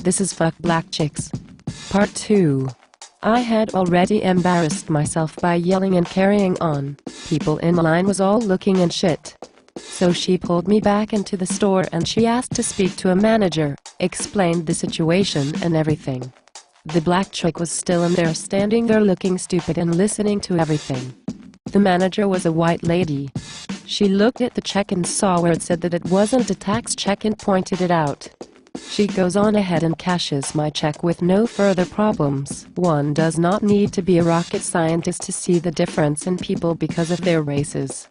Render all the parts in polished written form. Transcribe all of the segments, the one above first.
This is Fuck Black Chicks. Part 2. I had already embarrassed myself by yelling and carrying on. People in line was all looking and shit. So she pulled me back into the store and she asked to speak to a manager, explained the situation and everything. The black chick was still in there standing there looking stupid and listening to everything. The manager was a white lady. She looked at the check and saw where it said that it wasn't a tax check and pointed it out. She goes on ahead and cashes my check with no further problems. One does not need to be a rocket scientist to see the difference in people because of their races.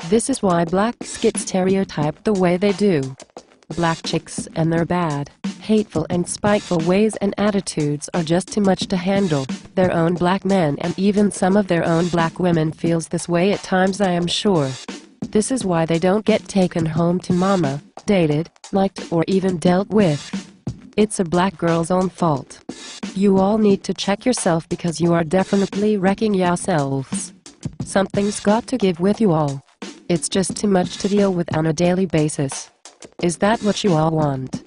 This is why blacks get stereotyped the way they do. Black chicks and their bad, hateful and spiteful ways and attitudes are just too much to handle. Their own black men and even some of their own black women feels this way at times, I am sure. This is why they don't get taken home to mama, dated, liked or even dealt with. It's a black girl's own fault. You all need to check yourself because you are definitely wrecking yourselves. Something's got to give with you all. It's just too much to deal with on a daily basis. Is that what you all want?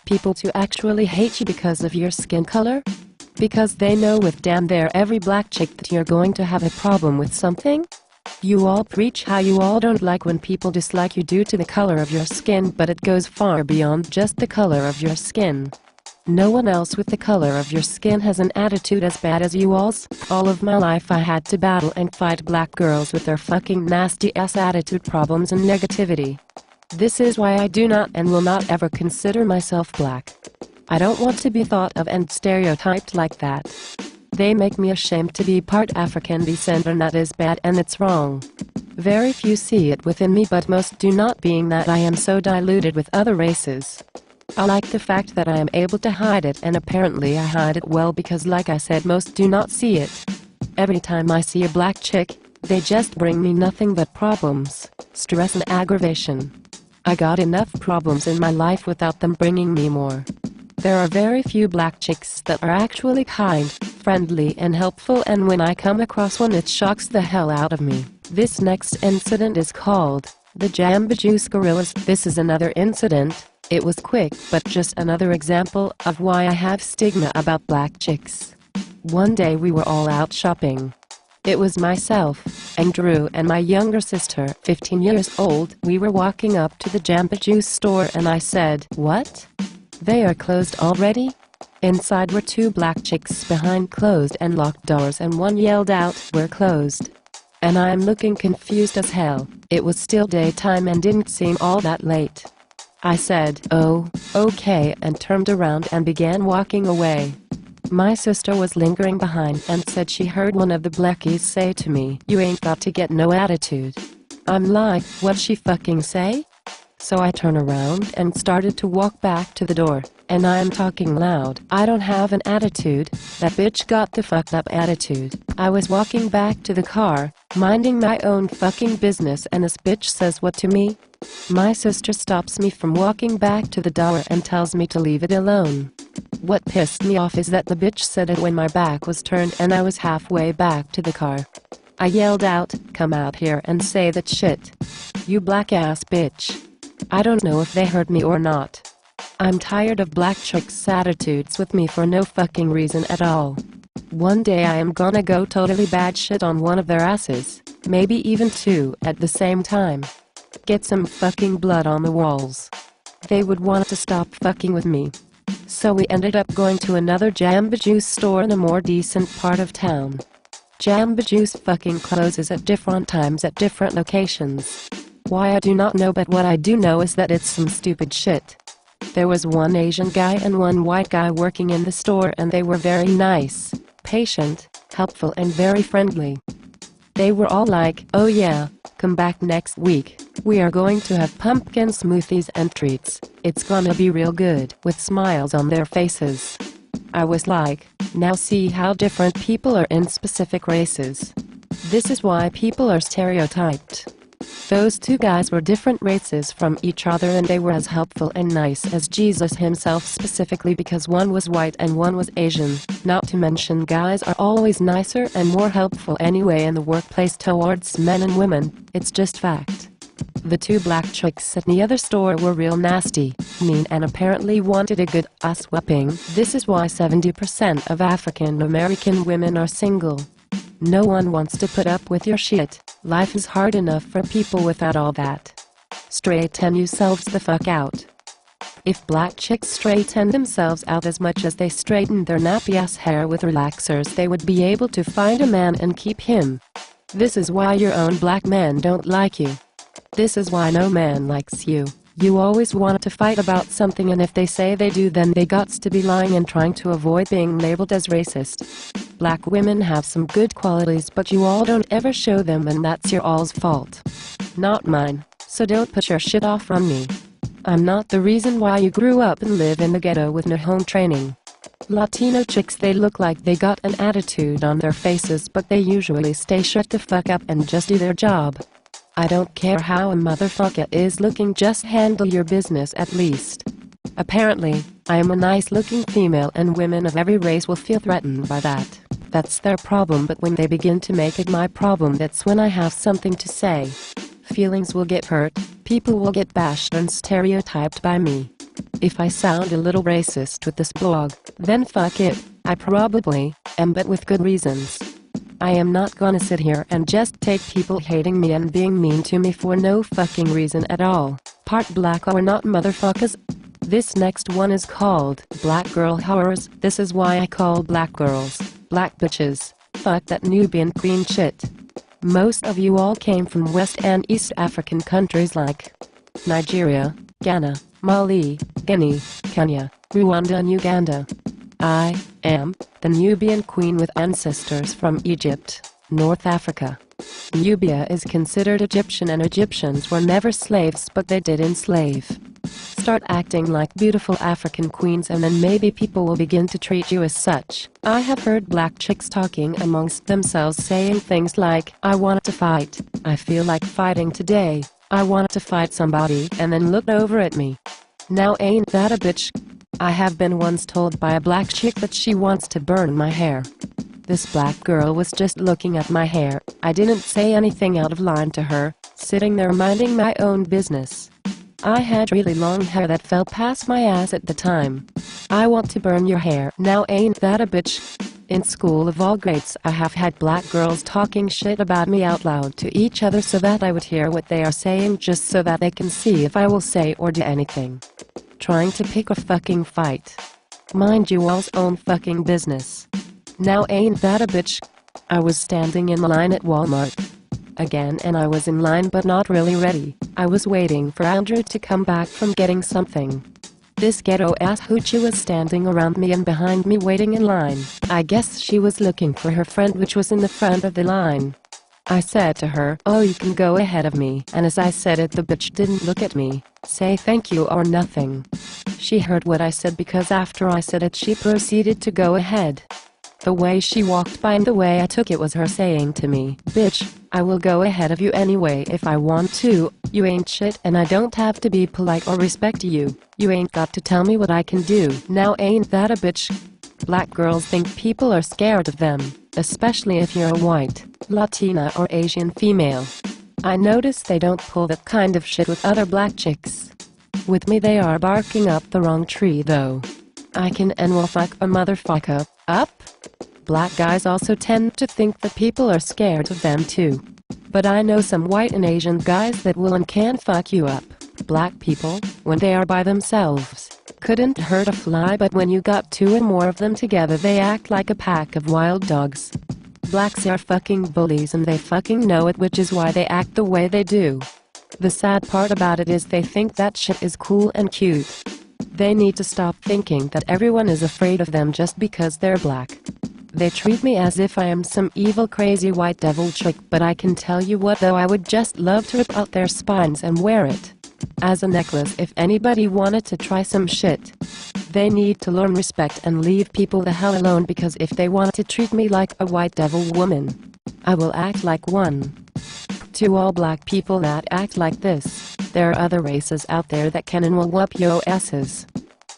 People to actually hate you because of your skin color? Because they know with damn their every black chick that you're going to have a problem with something? You all preach how you all don't like when people dislike you due to the color of your skin, but it goes far beyond just the color of your skin. No one else with the color of your skin has an attitude as bad as you all's. All of my life I had to battle and fight black girls with their fucking nasty ass attitude problems and negativity. This is why I do not and will not ever consider myself black. I don't want to be thought of and stereotyped like that. They make me ashamed to be part African descent, and that is bad and it's wrong. Very few see it within me, but most do not, being that I am so diluted with other races. I like the fact that I am able to hide it, and apparently I hide it well because, like I said, most do not see it. Every time I see a black chick, they just bring me nothing but problems, stress and aggravation. I got enough problems in my life without them bringing me more. There are very few black chicks that are actually kind, friendly and helpful, and when I come across one it shocks the hell out of me. This next incident is called the Jamba Juice Gorillas. This is another incident. It was quick, but just another example of why I have stigma about black chicks. One day we were all out shopping. It was myself, Andrew, and my younger sister, 15 years old. We were walking up to the Jamba Juice store and I said, "What? They are closed already?" Inside were two black chicks behind closed and locked doors, and one yelled out, "We're closed." And I'm looking confused as hell. It was still daytime and didn't seem all that late. I said, "Oh, okay," and turned around and began walking away. My sister was lingering behind and said she heard one of the blackies say to me, "You ain't got to get no attitude." I'm like, what'd she fucking say? So I turn around and started to walk back to the door, and I am talking loud. I don't have an attitude. That bitch got the fucked up attitude. I was walking back to the car, minding my own fucking business, and this bitch says what to me? My sister stops me from walking back to the door and tells me to leave it alone. What pissed me off is that the bitch said it when my back was turned and I was halfway back to the car. I yelled out, "Come out here and say that shit. You black ass bitch." I don't know if they heard me or not. I'm tired of black chicks' attitudes with me for no fucking reason at all. One day I am gonna go totally bad shit on one of their asses, maybe even two at the same time. Get some fucking blood on the walls. They would want to stop fucking with me. So we ended up going to another Jamba Juice store in a more decent part of town. Jamba Juice fucking closes at different times at different locations. Why I do not know, but what I do know is that it's some stupid shit. There was one Asian guy and one white guy working in the store, and they were very nice, patient, helpful and very friendly. They were all like, "Oh yeah, come back next week. We are going to have pumpkin smoothies and treats. It's gonna be real good," with smiles on their faces. I was like, now see how different people are in specific races. This is why people are stereotyped. Those two guys were different races from each other, and they were as helpful and nice as Jesus himself, specifically because one was white and one was Asian. Not to mention, guys are always nicer and more helpful anyway in the workplace towards men and women. It's just fact. The two black chicks at the other store were real nasty, mean and apparently wanted a good ass whooping. This is why 70% of African American women are single. No one wants to put up with your shit. Life is hard enough for people without all that. Straighten yourselves the fuck out. If black chicks straighten themselves out as much as they straighten their nappy ass hair with relaxers, they would be able to find a man and keep him. This is why your own black men don't like you. This is why no man likes you. You always want to fight about something, and if they say they do, then they gots to be lying and trying to avoid being labeled as racist. Black women have some good qualities, but you all don't ever show them, and that's your all's fault. Not mine, so don't put your shit off on me. I'm not the reason why you grew up and live in the ghetto with no home training. Latino chicks, they look like they got an attitude on their faces, but they usually stay shut the fuck up and just do their job. I don't care how a motherfucker is looking, just handle your business at least. Apparently, I am a nice looking female and women of every race will feel threatened by that. That's their problem, but when they begin to make it my problem, that's when I have something to say. Feelings will get hurt, people will get bashed and stereotyped by me. If I sound a little racist with this blog, then fuck it, I probably am, but with good reasons. I am not gonna sit here and just take people hating me and being mean to me for no fucking reason at all. Part black or not, motherfuckers. This next one is called Black Girl Horrors. This is why I call black girls black bitches. Fuck that Nubian queen shit. Most of you all came from West and East African countries like Nigeria, Ghana, Mali, Guinea, Kenya, Rwanda and Uganda. I am the Nubian queen with ancestors from Egypt, North Africa. Nubia is considered Egyptian, and Egyptians were never slaves, but they did enslave. Start acting like beautiful African queens and then maybe people will begin to treat you as such. I have heard black chicks talking amongst themselves, saying things like, I want to fight, I feel like fighting today, I want to fight somebody, and then look over at me. Now ain't that a bitch? I have been once told by a black chick that she wants to burn my hair. This black girl was just looking at my hair. I didn't say anything out of line to her, sitting there minding my own business. I had really long hair that fell past my ass at the time. I want to burn your hair. Now ain't that a bitch? In school of all grades, I have had black girls talking shit about me out loud to each other so that I would hear what they are saying, just so that they can see if I will say or do anything. Trying to pick a fucking fight. Mind you all's own fucking business. Now ain't that a bitch? I was standing in line at Walmart again, and I was in line but not really ready. I was waiting for Andrew to come back from getting something. This ghetto ass hoochie was standing around me and behind me waiting in line. I guess she was looking for her friend, which was in the front of the line. I said to her, oh, you can go ahead of me, and as I said it, the bitch didn't look at me, say thank you or nothing. She heard what I said, because after I said it she proceeded to go ahead. The way she walked by and the way I took it was her saying to me, bitch, I will go ahead of you anyway if I want to, you ain't shit and I don't have to be polite or respect you, you ain't got to tell me what I can do. Now ain't that a bitch? Black girls think people are scared of them, especially if you're a white, Latina or Asian female. I notice they don't pull that kind of shit with other black chicks. With me they are barking up the wrong tree though. I can and will fuck a motherfucker up. Black guys also tend to think that people are scared of them too. But I know some white and Asian guys that will and can fuck you up. Black people, when they are by themselves, couldn't hurt a fly, but when you got two or more of them together they act like a pack of wild dogs. Blacks are fucking bullies and they fucking know it, which is why they act the way they do. The sad part about it is they think that shit is cool and cute. They need to stop thinking that everyone is afraid of them just because they're black. They treat me as if I am some evil crazy white devil chick, but I can tell you what though, I would just love to rip out their spines and wear it as a necklace if anybody wanted to try some shit. They need to learn respect and leave people the hell alone, because if they want to treat me like a white devil woman, I will act like one. To all black people that act like this, there are other races out there that can and will whoop your asses.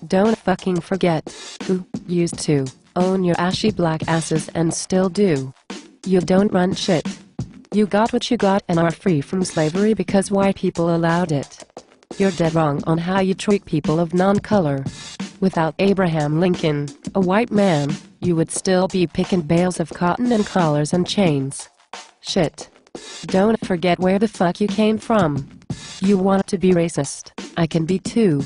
Don't fucking forget who used to own your ashy black asses and still do. You don't run shit. You got what you got and are free from slavery because white people allowed it. You're dead wrong on how you treat people of non-color. Without Abraham Lincoln, a white man, you would still be picking bales of cotton and collars and chains. Shit. Don't forget where the fuck you came from. You want to be racist, I can be too.